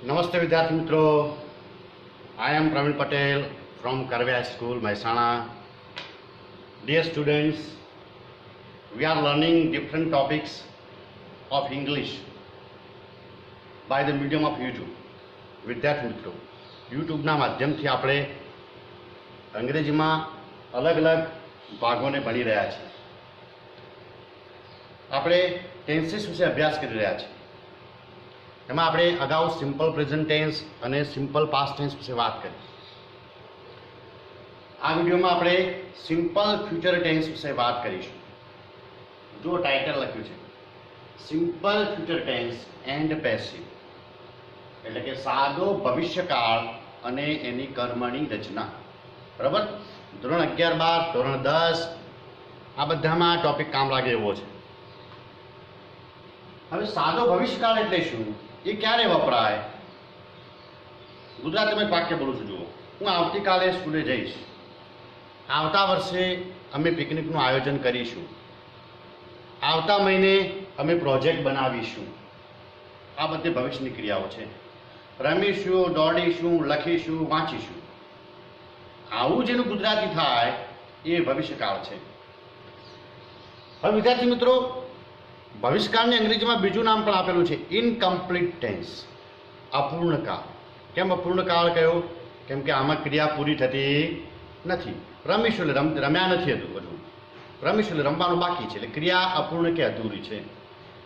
नमस्ते विद्यार्थी मित्रों, I am Praveen Patel from Karve high school Mehsana. Dear students, we are learning different topics of English by the medium of YouTube. વિદ્યાર્થી મિત્રો, યુટ્યુબના માધ્યમથી આપણે અંગ્રેજીમાં અલગ અલગ ભાગોને ભણી રહ્યા છીએ. આપણે ટેન્સીસ વિશે અભ્યાસ કરી રહ્યા છીએ. એમાં આપણે અગાઉ સિમ્પલ પ્રેઝન્ટ ટેન્સ અને સિમ્પલ પાસ્ટ ટેન્સ વિશે વાત કરી. આ વિડીયોમાં આપણે સિમ્પલ ફ્યુચર ટેન્સ વિશે વાત કરીશું. જો ટાઇટલ લખ્યું છે simple future tense and passive, એટલે કે સાદો ભવિષ્યકાળ અને એની કર્મની રચના. બરાબર, ધોરણ 11, 12, ધોરણ 10 આ બધામાં આ ટોપિક કામ લાગે એવો છે. હવે સાદો ભવિષ્યકાળ એટલે શું, એ ક્યારે વપરાય? ગુજરાતીમાં એક વાક્ય બોલું છું, જુઓ. હું આવતીકાલે સ્કૂલે જઈશ. આવતા વર્ષે અમે પિકનિકનું આયોજન કરીશું. આવતા મહિને અમે પ્રોજેક્ટ બનાવીશું. આ બધી ભવિષ્યની ક્રિયાઓ છે. રમીશું, દોડીશું, લખીશું, વાંચીશું. આવું જેનું ગુજરાતી થાય એ ભવિષ્યકાળ છે. હવે વિદ્યાર્થી મિત્રો, ભવિષ્યકાળને અંગ્રેજીમાં બીજું નામ પણ આપેલું છે ઇનકમ્પ્લીટ ટેન્સ, અપૂર્ણકાળ. કેમ અપૂર્ણકાળ કયો? કેમ કે આમાં ક્રિયા પૂરી થતી નથી. રમીશું એટલે રમ્યા નથી હજુ. રમીશું એટલે રમવાનું બાકી છે, એટલે ક્રિયા અપૂર્ણ કે અધૂરી છે.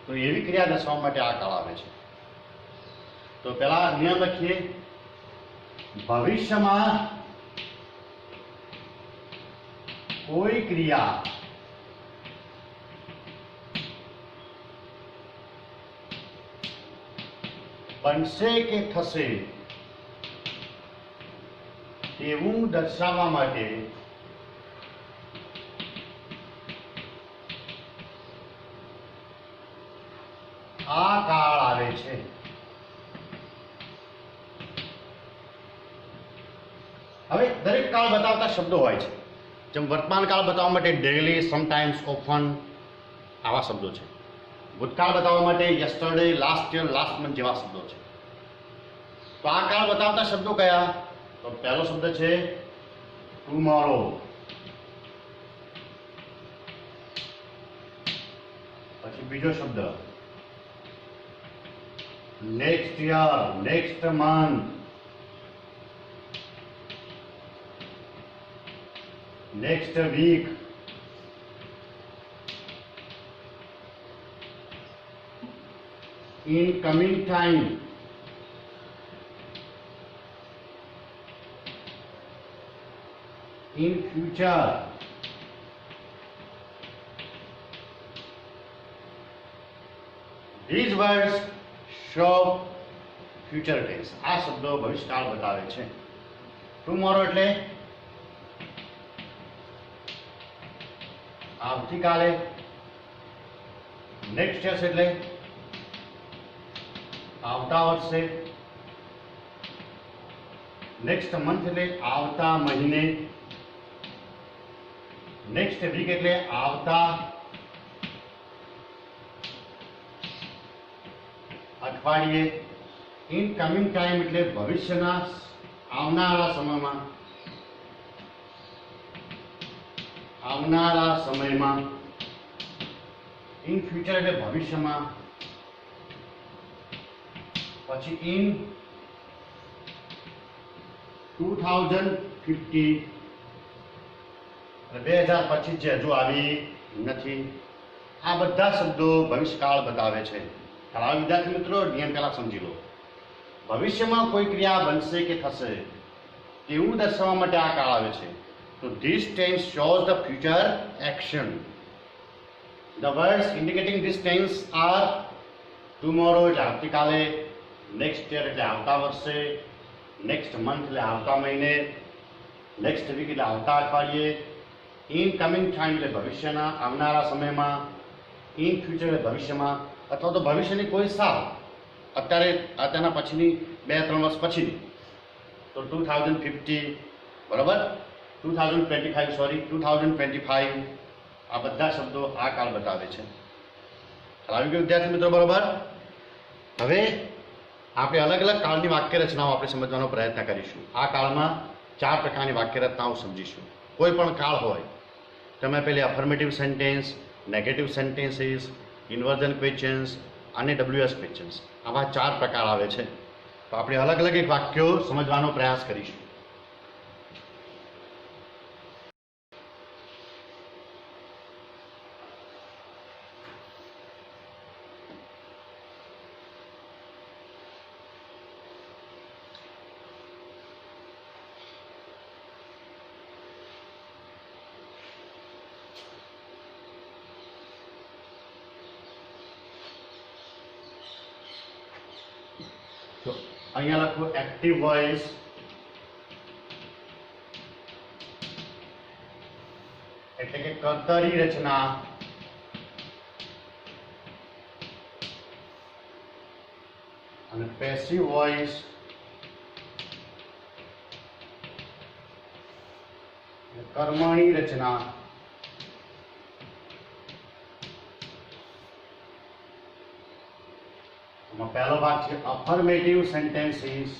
તો એવી ક્રિયા દર્શાવવા માટે આ કાળ આવે છે. તો પહેલા નિયમ લખીએ. ભવિષ્યમાં કોઈ ક્રિયા બનશે કે થશે તેવું દર્શાવવા માટે આ કાળ આવે છે. હવે દરેક કાળ બતાવતા શબ્દો હોય છે. જેમ વર્તમાન કાળ બતાવવા માટે ડેલી, સમટાઈમ્સ, ઓફન આવા શબ્દો છે. ભૂતકાળ બતાવવા માટે yesterday, last year, last month જેવા શબ્દો છે. તો આ કાળ બતાવતા શબ્દો કયા? તો પહેલો શબ્દ છે ટુમોરો. પછી બીજો શબ્દ next year, next month, next week, in coming time, in future, these words show future tense. આ શબ્દો ભવિષ્યકાળ બતાવે છે. ટુમોરો એટલે આવતીકાલે, નેક્સ્ટ યર એટલે આવતા વર્ષે, નેક્સ્ટ મંથ એટલે આવતા મહિને, નેક્સ્ટ વીક એટલે આવતા અઠવાડિયે, ઇન કમિંગ ટાઈમ એટલે ભવિષ્યના આવનારા સમયમાં, ઇન ફ્યુચર એટલે ભવિષ્યમાં, પછી ઇન 2050 2025 જે હજુ આવી નથી. આ બધા શબ્દો ભવિષ્યકાળ બતાવે છે. હવે વિદ્યાર્થી મિત્રો, નિયમ પહેલા સમજી લો. ભવિષ્યમાં કોઈ ક્રિયા બનશે કે થશે તેવું દર્શાવવા માટે આ કાળ આવે છે. તો this tense shows the future action. The words indicating this tense are tomorrow એટલે આવતીકાલે, નેક્સ્ટ યર એટલે આવતા વર્ષે, નેક્સ્ટ મંથ એટલે આવતા મહિને, નેક્સ્ટ વીક એટલે આવતા અઠવાડિયે, ઇન કમિંગ ટાઈમ એટલે ભવિષ્યના આવનારા સમયમાં, ઇન ફ્યુચર એટલે ભવિષ્યમાં અથવા તો ભવિષ્યની કોઈ સાલ, અત્યારના પછીની 2-3 વર્ષ પછીની. તો 2050 બરાબર, 2025 આ બધા શબ્દો આ કાળ બતાવે છે. આવી ગયું વિદ્યાર્થી મિત્રો, બરાબર. હવે આપણે અલગ અલગ કાળની વાક્ય રચનાઓ આપણે સમજવાનો પ્રયત્ન કરીશું. આ કાળમાં 4 પ્રકારની વાક્ય રચનાઓ સમજીશું. કોઈ પણ કાળ હોય તમે પહેલી affirmative sentence, negative sentences, inversion questions અને WS ક્વેશ્ચન્સ, આવા 4 પ્રકાર આવે છે. તો આપણે અલગ અલગ એક વાક્યો સમજવાનો પ્રયાસ કરીશું. તો અહીંયા લખો એક્ટિવ વોઇસ, એટલે કે કર્તરી રચના, અને પેસિવ વોઇસ કર્મણી રચના. પહેલો ભાગ છે અફર્મેટિવ સેન્ટેન્સીસ,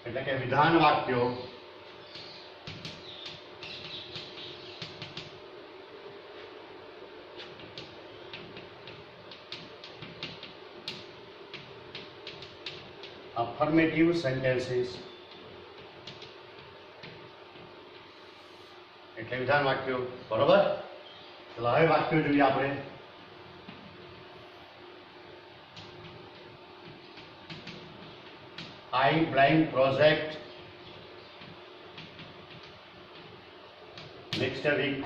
એટલે કે વિધાન વાક્યો. અફર્મેટિવ સેન્ટેન્સીસ એટલે વિધાન વાક્યો. બરોબર. ચલો હવે વાક્યો જોઈએ આપણે. આઈ બ્લાઇન્ડ પ્રોજેક્ટ નેક્સ્ટ વીક,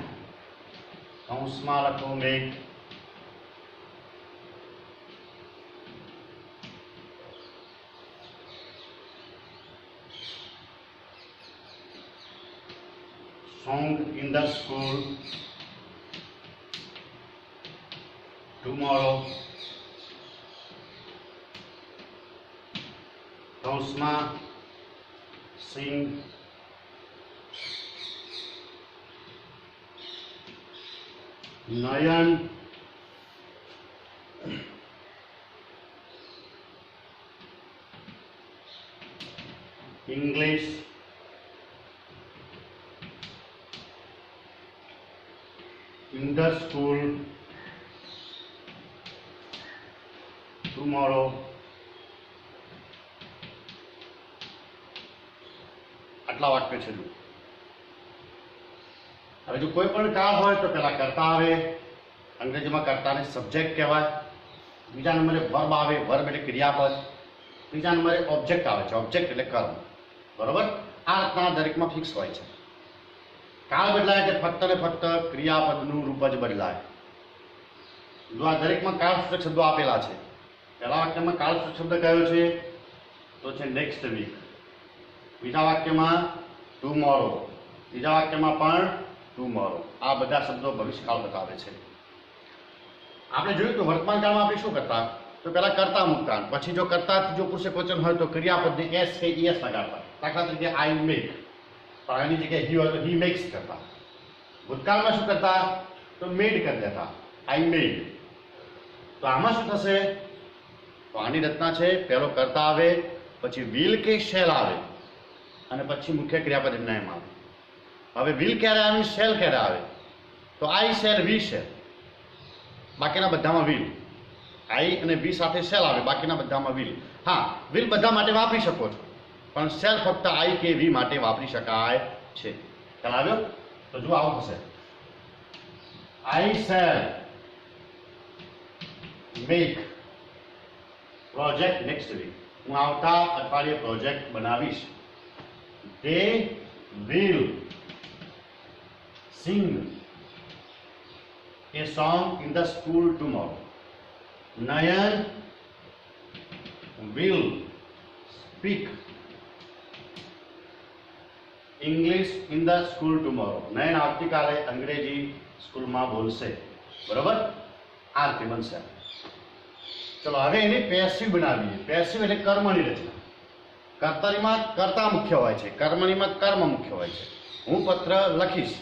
કૌંસમાં લખો make. Song in the school tomorrow. કૌંસમાં sing. Nayan English in the school tomorrow. આટલા વાક્ય છે. હવે જો કોઈ પણ કાળ હોય તો પેલા કર્તા આવે, અંગ્રેજીમાં કર્તાને સબ્જેક્ટ કહેવાય. બીજા નંબરે વર્બ આવે, વર્બ એટલે ક્રિયાપદ. ત્રીજા નંબરે ઓબ્જેક્ટ આવે છે, ઓબ્જેક્ટ એટલે કર્મ. બરોબર. આ રીતના દરેકમાં ફિક્સ હોય છે. કાળ બદલાય એટલે ફક્ત ને ફક્ત ક્રિયાપદનું રૂપ જ બદલાય. જો આ દરેકમાં કાળસૂચક શબ્દો આપેલા છે. પહેલા વાક્યમાં કાળસૂચક શબ્દ કયો છે તો છે નેક્સ્ટ વીક. બીજા વાક્યમાં ટુમોરો, ત્રીજા વાક્યમાં પણ ટુમોરો. આ બધા શબ્દો ભવિષ્યકાળ બતાવે છે. આપણે જોયું તો વર્તમાન કાળમાં આપણે શું કરતા તો પહેલા કર્તા મૂકતા, પછી જો કર્તા જો પુરુષ વચન હોય તો ક્રિયાપદને એસ કે ઈએસ લગાડતા. દાખલા તરીકે આઈ મેક, તો આની જગ્યાએ હી હોય તો હી મેક્સ કરતા. ભૂતકાળમાં શું કરતા તો મેડ કરી દેતા, આઈ મેડ. તો આમાં શું થશે તો આની રચના છે પહેલો કર્તા આવે, પછી વિલ કે શેલ આવે, અને પછી મુખ્ય ક્રિયાપદ એમના એમ આવે. હવે વિલ ક્યારે આવે, શેલ ક્યારે આવે તો આઈ શેલ વી શેલ. બાકીના બધામાં વિલ. આઈ અને વી સાથે શેલ આવે, બાકીના બધામાં વિલ. હા, વિલ બધા માટે વાપરી શકો છો, પણ શેલ ફક્ત આઈ કે વી માટે વાપરી શકાય છે. ખ્યાલ આવ્યો? તો જો આવું થશે, I shall make project next week. હું આવતા અઠવાડિયે પ્રોજેક્ટ બનાવીશ. They will sing a song in the school tomorrow. Nayan will speak English in the school tomorrow. નયન આવતીકાલે અંગ્રેજી સ્કૂલમાં બોલશે. બરોબર. આ રીતે બનશે. ચલો હવે એને પેસિવ બનાવીએ. પેસિવ એટલે કર્મની રચના. કર્તરીમાં કર્તા મુખ્ય હોય છે, કર્મણીમાં કર્મ મુખ્ય હોય છે. હું પત્ર લખીશ,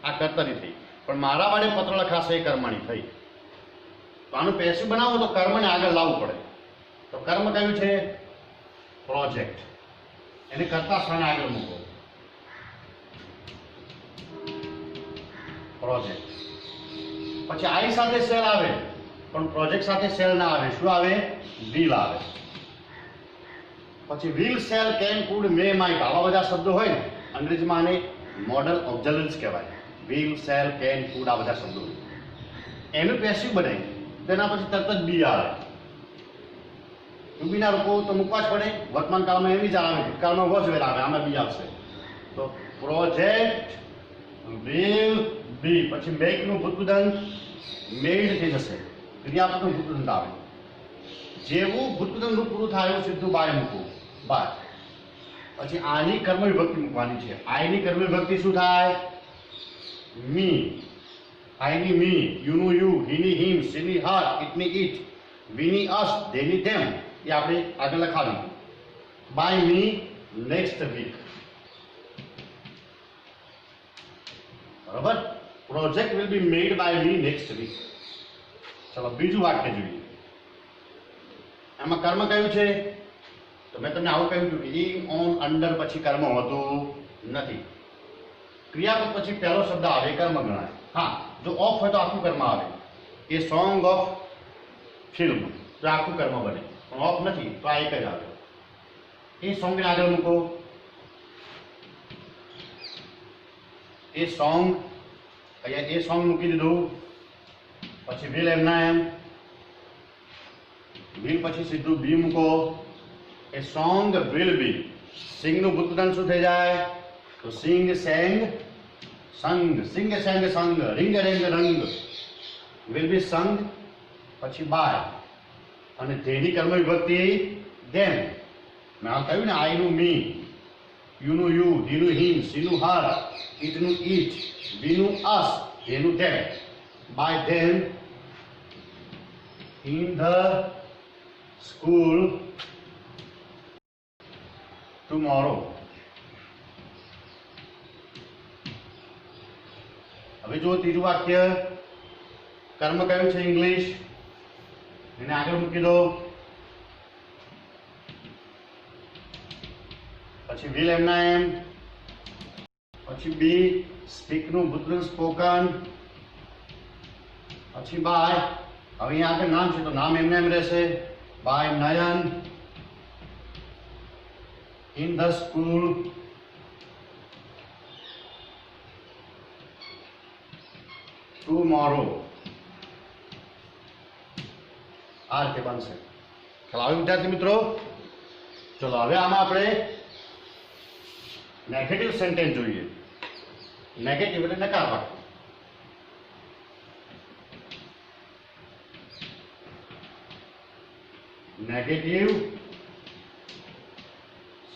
આ કર્તાની થઈ, પણ મારા વાળે પત્ર લખાશે એ કર્મણી થઈ. તો આનું પેસિવ બનાવો તો કર્મને આગળ લાવવું પડે. તો કર્મ કયું છે? પ્રોજેક્ટ. એને કર્તા સ્થાને આગળ મૂકો. પ્રોજેક્ટ. પછી આઈ સાથે સેલ આવે, પણ પ્રોજેક્ટ સાથે સેલ ના આવે. શું આવે? વિલ આવે. પછી will, cell, can, food, May, might આવા બધા શબ્દો હોય ને, અંગ્રેજીમાં આને મોડલ ઓક્ઝિલરીઝ કહેવાય. વિલ, સેલ, કેન, કુડ આ બધા શબ્દો એનું પેસિવ બનાવી. તેના પછી તરત જ બી આવે. બીના રૂપો તો મૂકવા જ પડે. વર્તમાન કાળમાં એવી જ આવે, ભૂતકાળમાં વોઝ વેલ આવે, આમાં બી આવશે. તો પ્રોજેક્ટ વિલ બી. પછી મેક નું ભૂતકૃદંત મેડ થઈ જશે. ક્રિયાપદનું ભૂતકૃદંત આવે. જેવું ભૂતકૃદંત રૂપ પૂરું થાય એવું સીધું બાય મૂકવું. બાય. પછી આની કર્મ વિભક્તિ મૂકવાની છે. આઈની કર્મ વિભક્તિ શું થાય? મી. આઈની મી, યુનું યુ, હીની હિમ, સીની હર, ઇટની ઇટ, વીની અસ, ધેની ધેમ એ આપણે આગળ લખાવી. By me next week. બરાબર? Project will be made by me next week. ચલો બીજું વાક્ય જોઈએ. એમાં કર્મ કયું છે? તો મેં તમને આવું કહ્યું હતું કે ઇન, ઓન, અંડર પછી કર્મ હોતું નથી. ક્રિયાપદ પછી પહેલો શબ્દ આવે કર્મ ગણાય. હા, જો ઓફ હોય તો આખું કર્મ આવે. એ સોંગ ઓફ ફિલ્મ તો આખું કર્મ બને, પણ ઓફ નથી તો આ એક જ આવે. એ સોંગને આગળ મૂકો. એ સોંગ, અહીંયા એ સોંગ મૂકી દીધું. પછી વિલ એમના એમ. વિલ પછી સીધું બી મૂકો. એ સોંગ વિલ બી. સિંગ નું ભૂતકૃદંત શું થઈ જાય? તો સિંગ, સેંગ, સંગ. સિંગ, સેંગ, સંગ. રિંગ, રેંગ, રંગ. વિલ બી સંગ. પછી બાય. અને તેની કર્મ વિભક્તિ ધેમ. મેં આ કહ્યું ને, આઈ નું મી, યુ નું યુ, ધી નું હિમ, સી નું હર, ઇટ નું ઇટ, વી નું અસ, ધે નું them. By them in the school tomorrow. હવે જો ત્રીજું વાક્ય, કર્મ કયું છે? ઇંગ્લિશ. એને આગળ મૂકી દો. પછી વિલ એમના એમ. પછી બી, સ્પીક નું ભૂતકૃદંત સ્પોકન. પછી બાય. હવે અહીંયા આગળ નામ છે તો નામ એમને એમ રહેશે. By Nayan in the school tomorrow. આ રીતે બનશે. ખ્યાલ આવ્યો વિદ્યાર્થી મિત્રો? ચલો હવે આમાં આપણે નેગેટિવ સેન્ટેન્સ જોઈએ. નેગેટિવ એટલે નકાર વાક્ય. Negative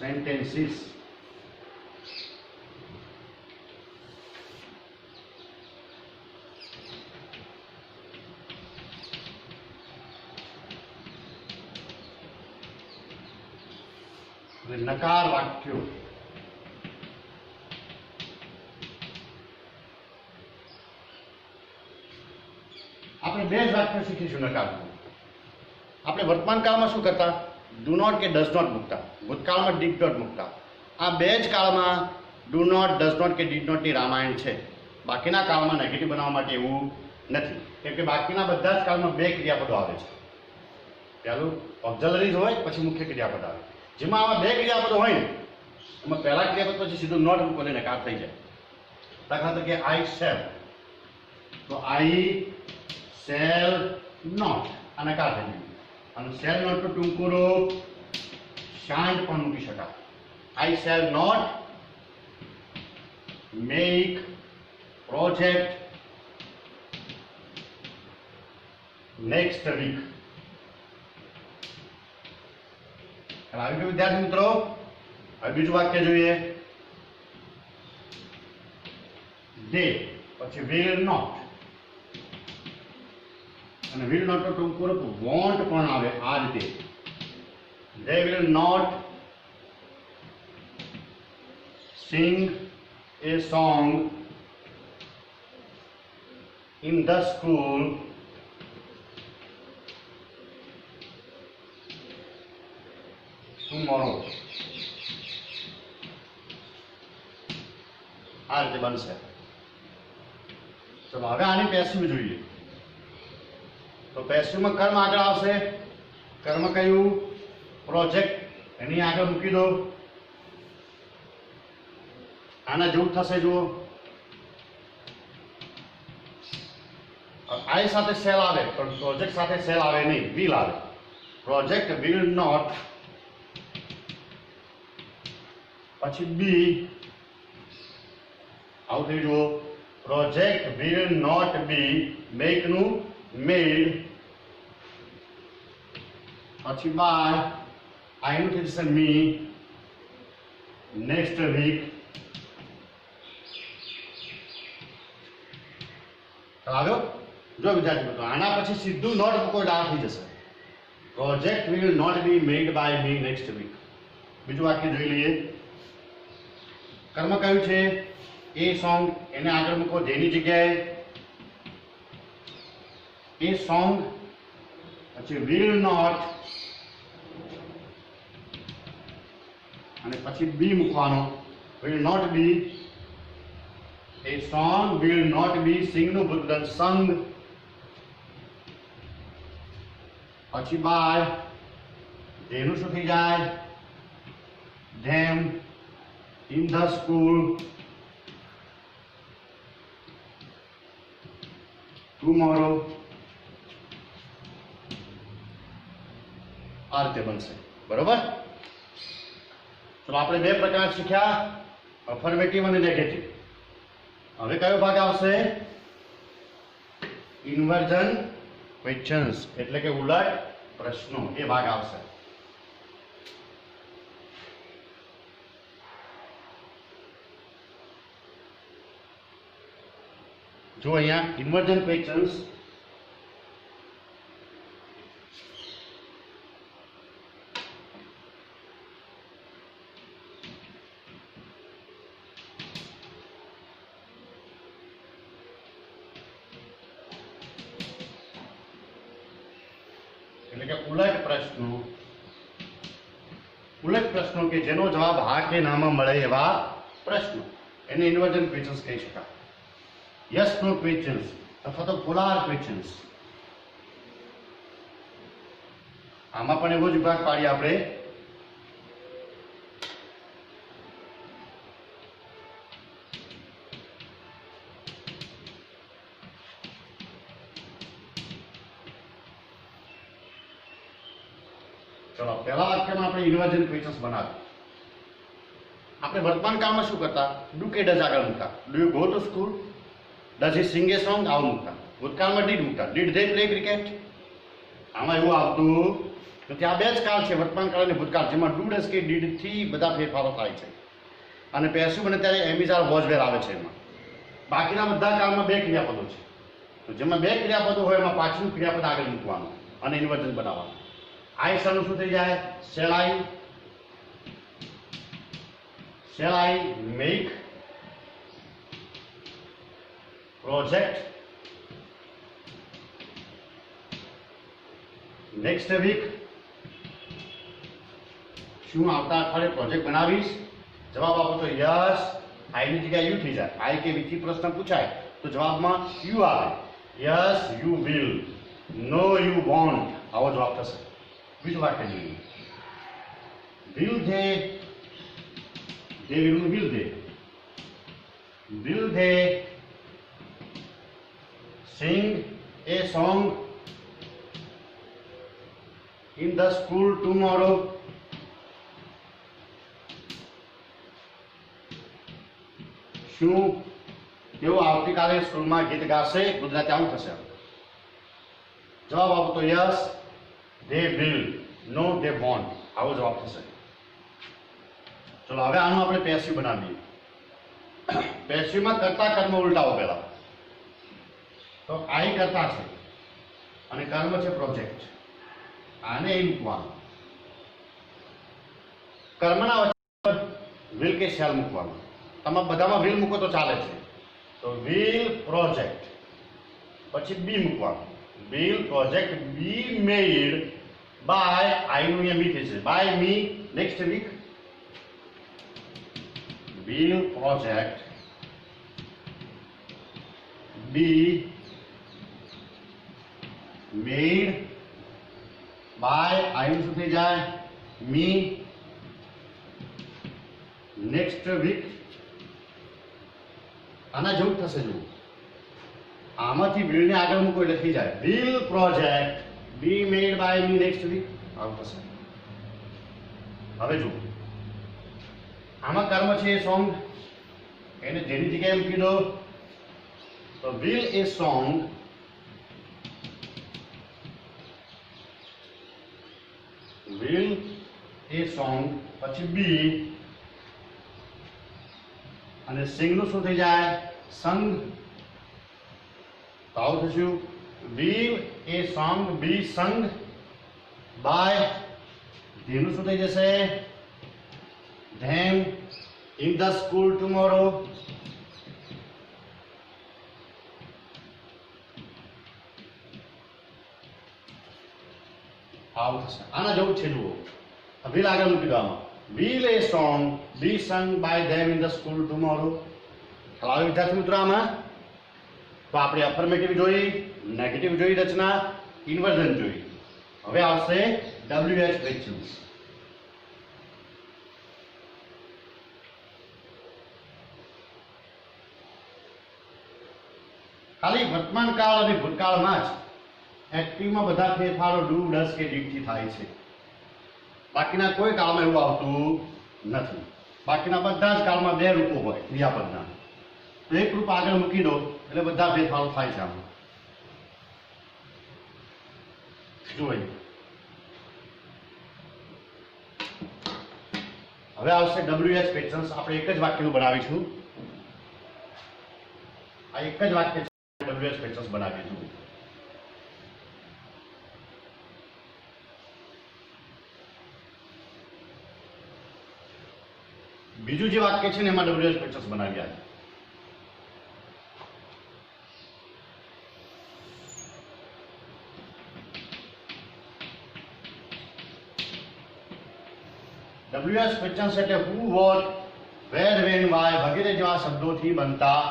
sentences. નકાર વાક્યો. આપણે બે જ વાક્યો શીખીશું નકારનું. આપણે વર્તમાન કાળમાં શું કરતા? ડુ નોટ કે ડઝ નોટ મૂકતા. ભૂતકાળમાં ડીડ નોટ મૂકતા. આ બે જ કાળમાં ડુ નોટ, ડઝ નોટ કે ડીડ નોટની રામાયણ છે. બાકીના કાળમાં નેગેટિવ બનાવવા માટે એવું નથી, કેમ કે બાકીના બધા જ કાળમાં બે ક્રિયાપદો આવે છે. પહેલું ઓક્ઝિલરીઝ હોય, પછી મુખ્ય ક્રિયાપદ આવે. જેમાં આવા બે ક્રિયાપદો હોય ને, એમાં પહેલા ક્રિયાપદ પછી સીધું નોટ મૂકીને નકાર થઈ જાય. દાખલા તરીકે આઈ શેલ, તો આઈ શેલ નોટ આ નકાર થઈ ગયું. અને શેલ નોટ નું ટૂંકું રૂપ શાંત પણ મૂકી શકાય. I shall not make project next week. આવી ગયું વિદ્યાર્થી મિત્રો? હવે બીજું વાક્ય જોઈએ. દે પછી વિલ નોટ, અને વિલ નોટ નું ટૂંકું રૂપ વોન્ટ પણ આવે. આ રીતે they will not sing a song in the school tomorrow. આ રીતે બનશે. ચલો હવે આની પેસિવ જોઈએ. તો પેસિવમાં કર્મ આગળ આવશે. કર્મ કયું? પ્રોજેક્ટ. એની આગળ મૂકી દો. આના જેવું થશે જુઓ. આઈ સાથે સેલ આવે પણ પ્રોજેક્ટ સાથે સેલ આવે નહીં, વિલ આવે. પ્રોજેક્ટ વિલ નોટ, પછી બી આવું થયું જુઓ. Project will not be make નું મેડ, પછી બાય આઈ નું થઈ જશે મી નેક્સ્ટ વીક. આવ્યો? જો વિદ્યાર્થી મિત્રો આના પછી સીધું નોટ મૂકો એટલે આ થઈ જશે. Project will not be made by me next week. બીજું વાક્ય જોઈ લઈએ. કર્મ કયું છે? A song. એને આગળ મૂકો જેની જગ્યાએ એ સોંગ, પછી વિલ નોટ અને પછી બી મૂકવાનો. Will not be, a song will not be sing નું ભૂતગલ sung, પછી by તેનું શું થઈ જાય? them in the school tomorrow. આ રીતે બનશે. બરોબર? તો આપણે બે પ્રકાર શીખ્યા, અફર્મેટિવ અને નેગેટિવ. હવે કયો ભાગ આવશે? ઇન્વર્ઝન ક્વેશ્ચન્સ, એટલે કે ઉલટ પ્રશ્નો. એ ભાગ આવશે. જો અહીંયા ઇન્વર્ઝન ક્વેશ્ચન્સ એટલે કે ઉલટ પ્રશ્નો કે જેનો જવાબ હા કે નામાં મળે એવા પ્રશ્નો, એને ઇન્વર્ઝન ક્વેશ્ચન્સ કહી શકાય. યસ નો ક્વેશ્ચન્સ અથવા તો પોલાર ક્વેશ્ચન્સ. આમાં પણ એવો જ વિભાગ પાડીએ આપણે. ચલો પહેલા વાક્યમાં આપણે ઇન્વર્ઝન ક્વેશ્ચન્સ બનાવ્યું. આપણે વર્તમાન કાળમાં શું કરતા? ડુ કે ડઝ આગળ મૂકતા. Do you go to school? Does he sing a song? આવું મૂકતા. ભૂતકાળમાં ડીડ મૂકતા. Did they play cricket? આમાં એવું આવતું નથી. આ બે જ કાળ છે, વર્તમાન કાળ અને ભૂતકાળ, જેમાં ડુ ડઝ કે ડીડ થી બધા ફેરફારો થાય છે. અને પેસિવ બને ત્યારે એમિઝાર વોઝવેર આવે છે. એમાં બાકીના બધા કાળમાં બે ક્રિયાપદો છે. તો જેમાં બે ક્રિયાપદો હોય એમાં પાછળનું ક્રિયાપદ આગળ મૂકવાનું અને ઇન્વર્ઝન બનાવવાનું. આઈ સનું શું થઈ જાય? shall I make project next week? શું આવતા અઠવાડિયે પ્રોજેક્ટ બનાવીશ? જવાબ આપો તો યસ. આઈ ની જગ્યાએ યુ થઈ જાય. આઈ કે વી થી પ્રશ્ન પૂછાય તો જવાબમાં યુ આવે. Yes you will, no you won't, આવો જવાબ થશે. બીજું વાક્ય જોઈએ. Will they, will they sing a song in the school tomorrow? શું તેઓ આવતીકાલે સ્કૂલમાં ગીત ગાશે? ગુજરાતી આવું થશે. જવાબ આપો તો yes they will, no they won't, આવો જવાબ થશે. ચલો હવે આનું આપણે પેસિવ બનાવીએ. પેસિવમાં કર્તા કર્મ ઉલટાવો. પહેલા તો આઈ કર્તા છે અને કર્મ છે પ્રોજેક્ટ. આને એ મૂકવાનું. કર્મના વચ્ચે વિલ કે શેલ મૂકવાનું. તમે બધામાં વિલ મૂકો તો ચાલે છે. તો વિલ પ્રોજેક્ટ પછી બી મૂકવાનું. Will project be made by I નું અહીંયા મી થઈ છે by me. Next week will project be made by I નું શું થઈ જાય મી. નેક્સ્ટ વીક આના જેવું થશે. જુઓ આમાંથી વિલ ને આગળ મૂકો એટલે થઈ જાય will project be made by me next week. આવું થશે. હવે જુઓ આમાં કર્મ છે એ સોંગ એને જેની જગ્યાએ મૂકી દો. તો will a song will a song પછી બી અને સિંગ નું શું થઈ જાય સંગ. તો આવું થશું will a song be sung by ધેનું શું થઈ જશે ધેમ ઇન ધ સ્કૂલ ટુમોરો. આવું થશે. આના જેવું છે. જુઓ વિલ આગળ મૂકી દો. આમાં will a song be sung by them in the school tomorrow. હવે વિદ્યાર્થી મિત્રો આમાં તો આપણે અફર્મેટિવ જોઈ, નેગેટિવ જોઈ રચના, ઇન્વર્ઝન જોઈ. હવે આવશે WH ક્વેશ્ચન્સ. ખાલી વર્તમાન કાળ અને ભૂતકાળમાં જ એક્ટિવમાં બધા ફેરફારો ડુ ડસ કે ડીડ થી થાય છે. બાકીના કોઈ કાળમાં એવું આવતું નથી. બાકીના બધા જ કાળમાં બે રૂપો હોય ક્રિયાપદના. તો એક રૂપ આગળ મૂકી દો એટલે બધા ફેરફારો થાય છે. આમાં જોઈએ હવે આવશે WH ક્વેશ્ચન્સ. આપણે એક જ વાક્યનું બનાવીશું. આ એક જ વાક્ય WH ક્વેશ્ચન્સ બનાવીશું. બીજું જે વાક્ય છે ને એમાં WH ક્વેશ્ચન્સ બનાવ્યા છે. WH ક્વેશ્ચન્સ એટલે હુ, વોટ, વેર, વેન, વાય વગેરે જેવા શબ્દોથી બનતા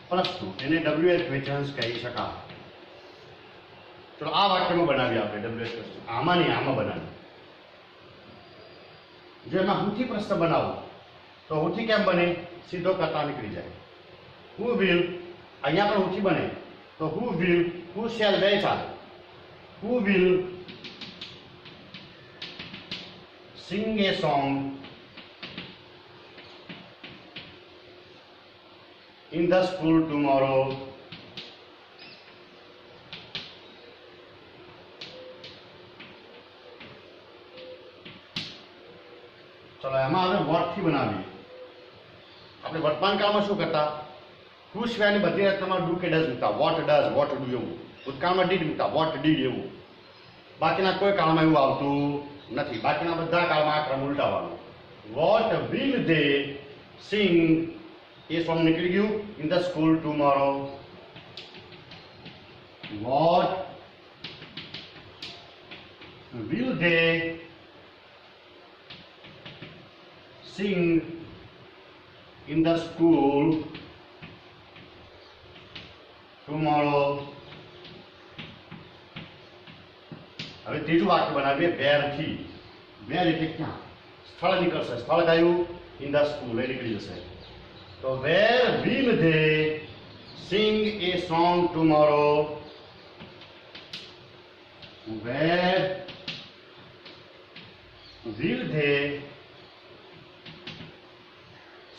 પ્રશ્નો એને WH ક્વેશ્ચન્સ કહી શકાય. ચલો આ વાક્યમાં બનાવીએ આપણે WH ક્વેશ્ચન. આમાં નહીં, આમાં બનાવીએ. જો એમાં હુથી પ્રશ્ન બનાવો તો હુથી કેમ બને? સીધો કરતા નીકળી જાય. હુ વિલ, અહીંયા પણ હુથી બને તો હુ વિલ, હુ શેલ બે ચાલે. Who will sing a song in the school tomorrow. ચલો એમાં હવે વોટ થી બનાવીએ. આપણે વર્તમાન કાળમાં શું કરતા? હુ સિવાયની બધી રચનામાં ડુ કે ડઝ મૂકતા. વોટ ડઝ, વોટ ડુ એવું. ભૂતકાળમાં ડીડ મૂકતા. વોટ ડીડ એવું. બાકીના કોઈ કાળમાં એવું આવતું નથી. બાકીના બધા કાળમાં આ ક્રમ ઉલટાવવાનો. What will they sing a song નીકળી ગયું in the school tomorrow. What will they sing in the school tomorrow. હવે ત્રીજું વાક્ય બનાવીએ વેર થી. વેર એટલે ક્યાં? સ્થળ નીકળશે. સ્થળ કયું? In the school. એ નીકળી જશે. તો where will they sing a song tomorrow. Where will they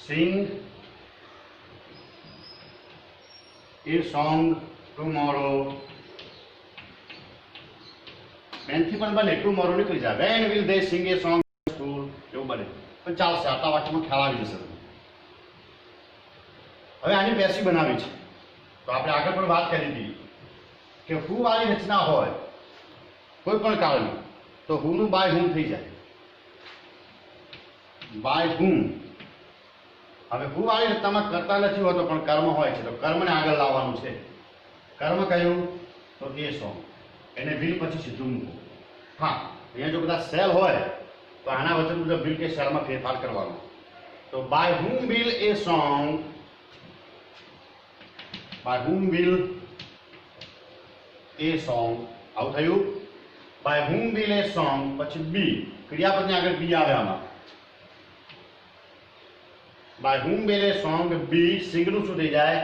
sing a song tomorrow. પેનથી પણ બને, ટુમોરો નીકળી જાય. When will they sing a song school એવું બને. પણ ચાલશે. આટલા વાક્યમાં ખ્યાલ આવી જશે. હવે આની પેસી બનાવી છે તો આપણે આગળ પણ વાત કરી હતી કે હુ વાળી રચના હોય કોઈ પણ કાળની તો હુ નું બાય હુમ થઈ જાય. બાય હુમ હવે હું આવી રચનામાં કરતા નથી હોતો પણ કર્મ હોય છે, તો કર્મને આગળ લાવવાનું છે. કર્મ કયું? તો એ સોંગ. એને વિલ પછી સીધું મૂકો. હા, અહીંયા જો બધા સેલ હોય તો આના વચન મુજબ વિલ કે સેલમાં ફેરફાર કરવાનો. તો by whom will a song, by whom will a song, આવું થયું. by whom will a song પછી બી, ક્રિયાપદની આગળ બી આવે આમાં. by whom will a song બી, સિંગનું શું થઈ જાય?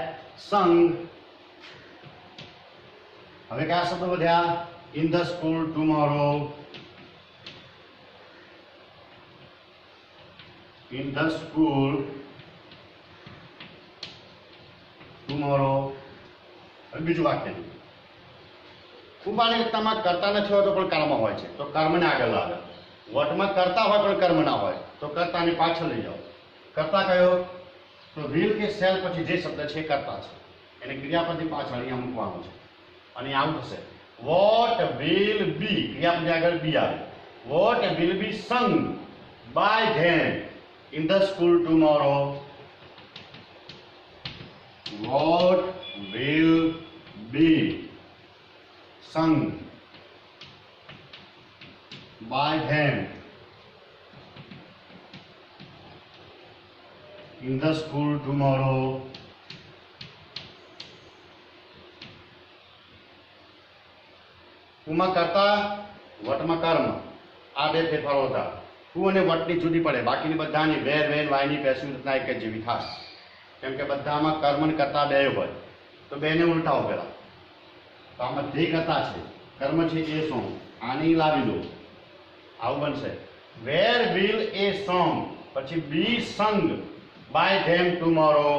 સંગ. હવે કયા શબ્દો વધ્યા? in the school tomorrow, in the school tomorrow. હવે બીજું વાક્ય કુંભાની રચનામાં કરતા નથી હોતો પણ કર્મ હોય છે, તો કર્મને આગળ લાવે. વટમાં કરતા હોય પણ કર્મ ના હોય તો કર્તાની પાછળ લઈ જાઓ. કરતા કયો? તો વિલ કે સેલ પછી જે શબ્દ છે કરતા છે, એને ક્રિયાપદની પાછળ અહીંયા મૂકવાનું છે અને આવું થશે. વોટ વિલ બી, ક્રિયાપદની આગળ બી આવે. Vote will be sung by them in the school tomorrow. What will be sung by them in the school tomorrow? Uma કરતા, વટમાં કર્મ, આ બે ફેરફારો હતા. હું અને વટની જુદી પડે, બાકીની બધાની વેર વેન વાયની પેસિવ રચના એક જ જેવી થાય. કેમ કે બધામાં કર્મ ને કરતા બે હોય, તો બેને ઉલટાવો પેલા. તો આમાં જે કરતા છે, કર્મ છે એ સોંગ, આની લાવી દો, આવું બનશે. વેર વિલ એ સોંગ પછી be sung by them tomorrow.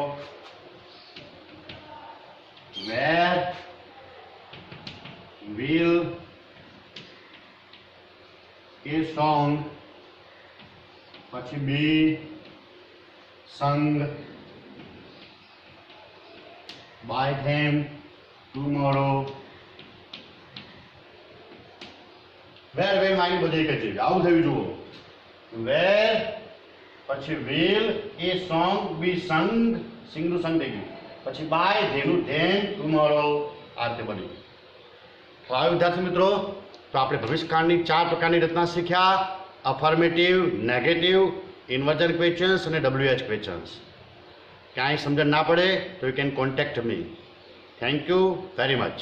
Where will a song પછી be sung by them tomorrow. વેર વેર માની બધી એક જ છે. આવું થયું જુઓ. વેર પછી વિલ એ સોંગ બી સંગ, સિંગનું સંગ થઈ ગયું, પછી બાય ધેનું ધેમ ટુમોરો. આ રીતે બન્યું. તો આ વિદ્યાર્થી મિત્રો, તો આપણે ભવિષ્યકાળની 4 પ્રકારની રચના શીખ્યા: અફર્મેટિવ, નેગેટિવ, ઇન્વર્જન ક્વેશ્ચન્સ અને WH ક્વેશ્ચન્સ. ક્યાંય સમજણ ના પડે તો you can contact me. Thank you very much.